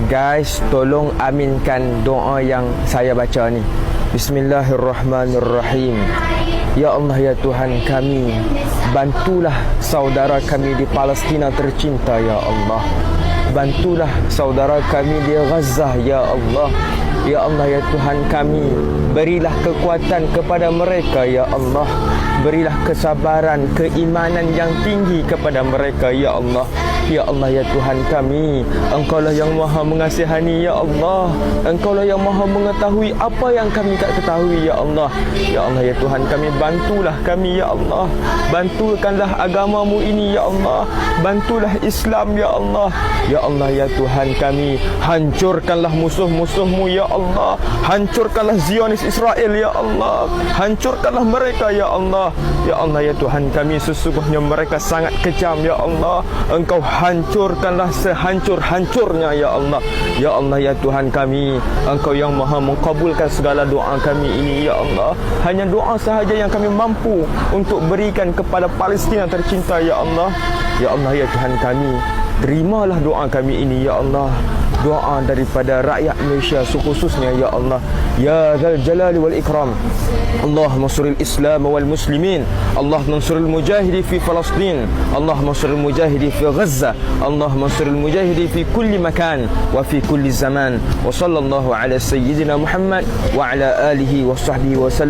Guys, tolong aminkan doa yang saya baca ni. Bismillahirrahmanirrahim. Ya Allah, ya Tuhan kami, bantulah saudara kami di Palestina tercinta, ya Allah. Bantulah saudara kami di Gaza, ya Allah. Ya Allah, ya Tuhan kami, berilah kekuatan kepada mereka, ya Allah. Berilah kesabaran, keimanan yang tinggi kepada mereka, ya Allah. Ya Allah, ya Tuhan kami, Engkaulah yang maha mengasihani, ya Allah. Engkaulah yang maha mengetahui apa yang kami tak ketahui, ya Allah. Ya Allah, ya Tuhan kami, bantulah kami, ya Allah. Bantukanlah agamamu ini, ya Allah. Bantulah Islam, ya Allah. Ya Allah, ya Tuhan kami, hancurkanlah musuh-musuhmu, ya Allah. Hancurkanlah Zionis Israel, ya Allah. Hancurkanlah mereka, ya Allah. Ya Allah, ya Tuhan kami, sesungguhnya mereka sangat kejam, ya Allah. Engkau hancurkanlah sehancur-hancurnya, ya Allah. Ya Allah, ya Tuhan kami, Engkau yang maha mengkabulkan segala doa kami ini, ya Allah. Hanya doa sahaja yang kami mampu untuk berikan kepada Palestina tercinta, ya Allah. Ya Allah, ya Tuhan kami, terimalah doa kami ini, ya Allah. Doa daripada rakyat Malaysia khususnya, ya Allah. Ya Dzal Jalali wal Ikram. Allahumma suril Islam wal muslimin. Allahumma suril mujahidi fi Palestin. Allahumma suril mujahidi fi Gaza. Allahumma suril mujahidi fi kulli makan wa fi kulli zaman. Wa sallallahu ala sayyidina Muhammad wa ala alihi wa sahbihi wa sallam.